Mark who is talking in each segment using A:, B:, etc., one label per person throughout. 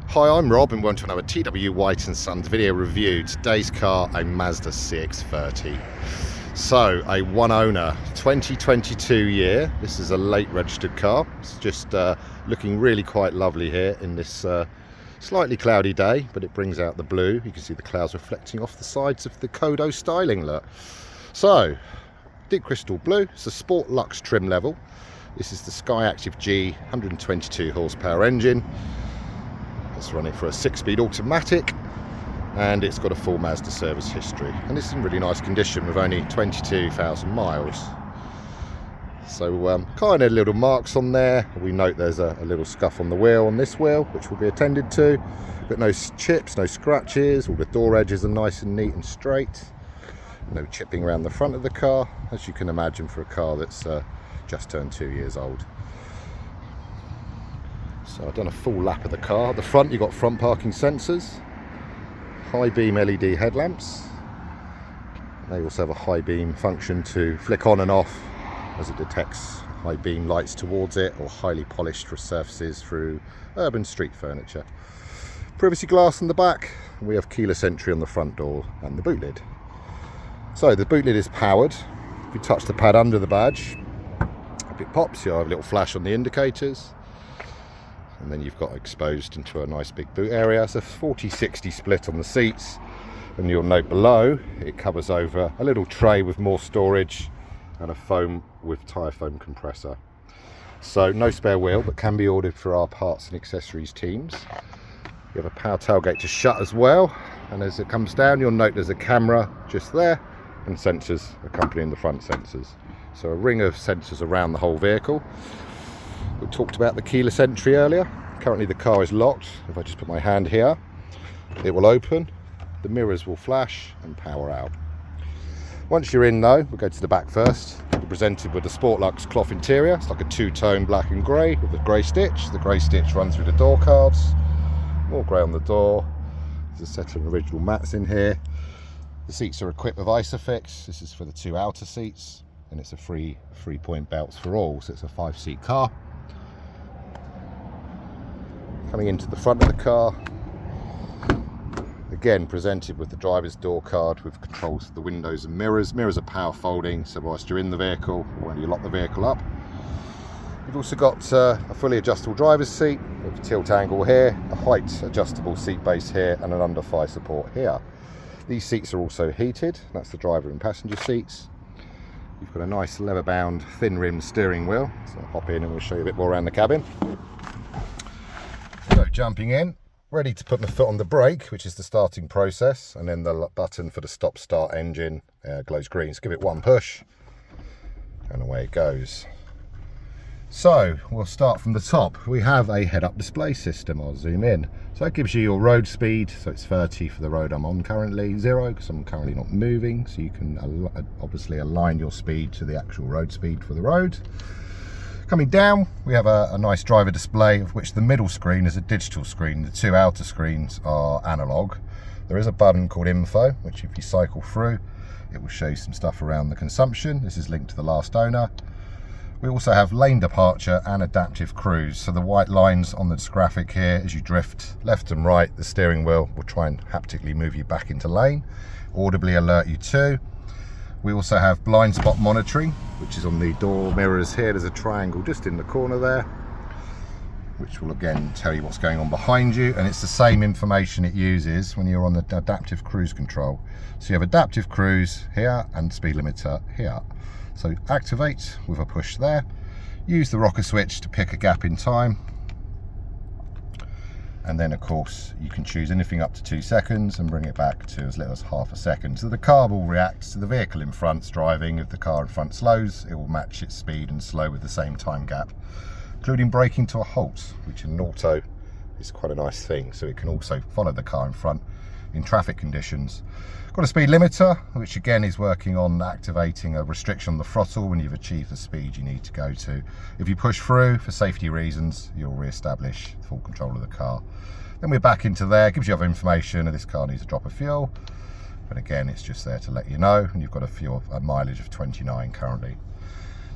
A: Hi, I'm Rob and welcome to another TW White & Sons video review. Today's car, a Mazda CX-30. So, a one owner, 2022 year. This is a late registered car. It's just looking really quite lovely here in this slightly cloudy day, but it brings out the blue. You can see the clouds reflecting off the sides of the Kodo styling look. So, deep crystal blue. It's a Sport Luxe trim level. This is the SKYACTIV G 122 horsepower engine. It's running for a 6-speed automatic, and it's got a full Mazda service history, and it's in really nice condition with only 22,000 miles. So kind of little marks on there. We note there's a little scuff on the wheel on this wheel, which will be attended to, but no chips, no scratches. All the door edges are nice and neat and straight. No chipping around the front of the car, as you can imagine for a car that's just turned 2 years old. So I've done a full lap of the car. At the front you've got front parking sensors, high beam LED headlamps. They also have a high beam function to flick on and off as it detects high beam lights towards it or highly polished surfaces through urban street furniture. Privacy glass on the back. We have keyless entry on the front door and the boot lid. So the boot lid is powered. If you touch the pad under the badge, if it pops, you'll have a little flash on the indicators. And then you've got exposed into a nice big boot area. It's a 40-60 split on the seats, and you'll note below it covers over a little tray with more storage and a foam with tyre foam compressor. So no spare wheel, but can be ordered for our parts and accessories teams. You have a power tailgate to shut as well, and as it comes down you'll note there's a camera just there and sensors accompanying the front sensors. So a ring of sensors around the whole vehicle. We talked about the keyless entry earlier. Currently the car is locked. If I just put my hand here, it will open, the mirrors will flash and power out. Once you're in though, we'll go to the back first. You're presented with the Sport Luxe cloth interior. It's like a two-tone black and grey with a grey stitch. The grey stitch runs through the door cards. More grey on the door. There's a set of original mats in here. The seats are equipped with Isofix. This is for the two outer seats, and it's a three-point belts for all, so it's a 5-seat car. Coming into the front of the car, again presented with the driver's door card with controls for the windows and mirrors. Mirrors are power folding, so whilst you're in the vehicle, when you lock the vehicle up. You've also got a fully adjustable driver's seat with a tilt angle here, a height adjustable seat base here, and an under-thigh support here. These seats are also heated. That's the driver and passenger seats. You've got a nice leather-bound, thin-rimmed steering wheel. So I'll hop in and we'll show you a bit more around the cabin. So jumping in, ready to put my foot on the brake, which is the starting process, and then the button for the stop-start engine glows green. So give it one push, and away it goes. So we'll start from the top. We have a head-up display system. I'll zoom in. So it gives you your road speed. So it's 30 for the road I'm on currently, 0 because I'm currently not moving. So you can obviously align your speed to the actual road speed for the road. Coming down, we have a nice driver display, of which the middle screen is a digital screen. The two outer screens are analog. There is a button called Info, which if you cycle through, it will show you some stuff around the consumption. This is linked to the last owner. We also have lane departure and adaptive cruise. So the white lines on this graphic here, as you drift left and right, the steering wheel will try and haptically move you back into lane, audibly alert you too. We also have blind spot monitoring, which is on the door mirrors here. There's a triangle just in the corner there, which will again tell you what's going on behind you, and it's the same information it uses when you're on the adaptive cruise control. So you have adaptive cruise here and speed limiter here. So activate with a push there. Use the rocker switch to pick a gap in time. And then of course you can choose anything up to 2 seconds and bring it back to as little as half a second. So the car will react to the vehicle in front's driving. If the car in front slows, it will match its speed and slow with the same time gap, including braking to a halt, which in auto is quite a nice thing. So it can also follow the car in front in traffic conditions. Got a speed limiter, which again is working on activating a restriction on the throttle when you've achieved the speed you need to go to. If you push through for safety reasons, you'll re-establish full control of the car. Then we're back into there. It gives you other information. This car needs a drop of fuel, but again it's just there to let you know, and you've got a mileage of 29 currently.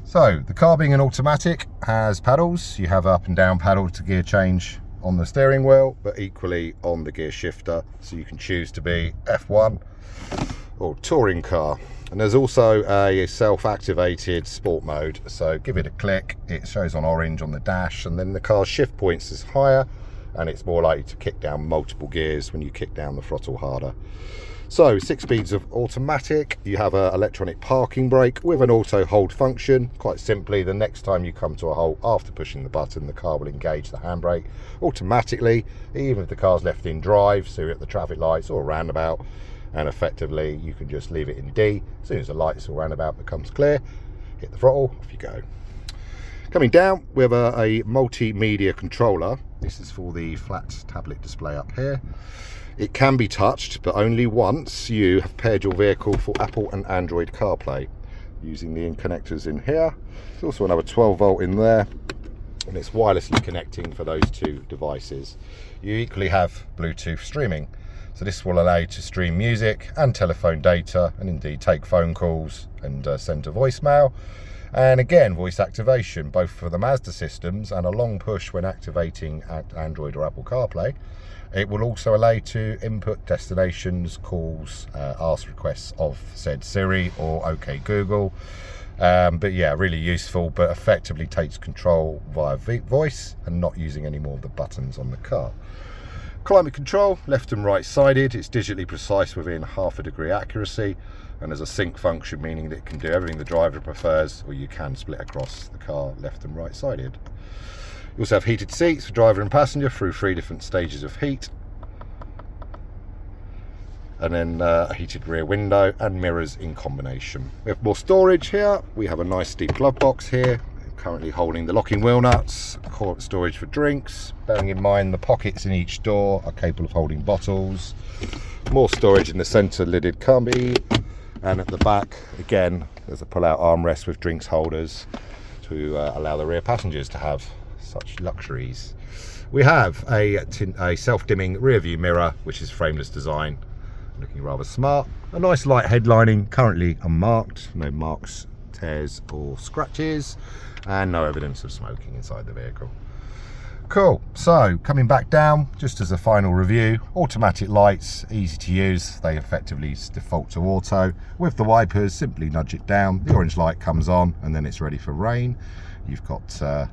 A: So the car being an automatic has paddles. You have up and down paddle to gear change on the steering wheel, but equally on the gear shifter, so you can choose to be F1 or touring car. And there's also a self-activated sport mode, so give it a click, it shows on orange on the dash, and then the car's shift points is higher, and it's more likely to kick down multiple gears when you kick down the throttle harder. So 6 speeds of automatic, you have an electronic parking brake with an auto hold function. Quite simply, the next time you come to a halt after pushing the button, the car will engage the handbrake automatically, even if the car's left in drive, so you're at the traffic lights or roundabout, and effectively you can just leave it in D. As soon as the lights or roundabout becomes clear, hit the throttle, off you go. Coming down, we have a multimedia controller. This is for the flat tablet display up here. It can be touched, but only once you have paired your vehicle for Apple and Android CarPlay using the in connectors in here. There's also another 12 volt in there, and it's wirelessly connecting for those two devices. You equally have Bluetooth streaming, so this will allow you to stream music and telephone data, and indeed take phone calls and send to voicemail. And again, voice activation, both for the Mazda systems and a long push when activating Android or Apple CarPlay. It will also allow you to input destinations, calls, ask requests of said Siri or OK Google. But yeah, really useful, but effectively takes control via voice and not using any more of the buttons on the car. Climate control, left and right sided. It's digitally precise within ½ a degree accuracy, and there's a sync function, meaning that it can do everything the driver prefers, or you can split across the car left and right sided. You also have heated seats for driver and passenger through 3 different stages of heat, and then a heated rear window and mirrors in combination. We have more storage here. We have a nice deep glove box here, currently holding the locking wheel nuts, storage for drinks, bearing in mind the pockets in each door are capable of holding bottles. More storage in the centre lidded cubby, and at the back again there's a pull-out armrest with drinks holders to allow the rear passengers to have such luxuries. We have a self-dimming rear view mirror, which is frameless design, looking rather smart. A nice light headlining, currently unmarked, no marks, tears or scratches, and no evidence of smoking inside the vehicle. Cool. So coming back down, just as a final review, automatic lights, easy to use. They effectively default to auto. With the wipers, simply nudge it down, the orange light comes on, and then it's ready for rain. You've got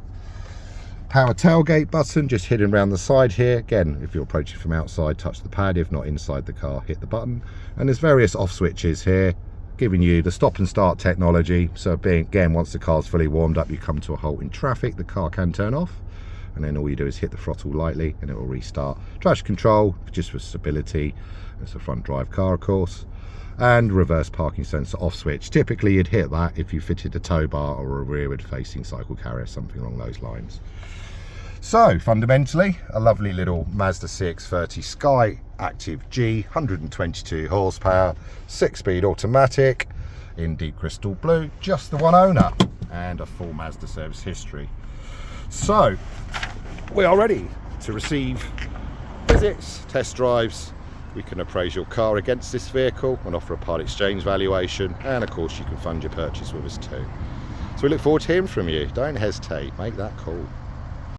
A: power tailgate button just hidden around the side here. Again, if you're approaching from outside, touch the pad. If not inside the car, hit the button. And there's various off switches here, giving you the stop and start technology. So again, once the car's fully warmed up, you come to a halt in traffic, the car can turn off, and then all you do is hit the throttle lightly and it will restart. Traction control, just for stability. It's a front drive car, of course. And reverse parking sensor off switch. Typically you'd hit that if you fitted a tow bar or a rearward facing cycle carrier, something along those lines. So fundamentally, a lovely little Mazda CX-30 SKYACTIV G, 122 horsepower, 6-speed automatic in deep crystal blue, just the one owner, and a full Mazda service history. So we are ready to receive visits, test drives. We can appraise your car against this vehicle and offer a part exchange valuation, and of course you can fund your purchase with us too. So we look forward to hearing from you. Don't hesitate, make that call.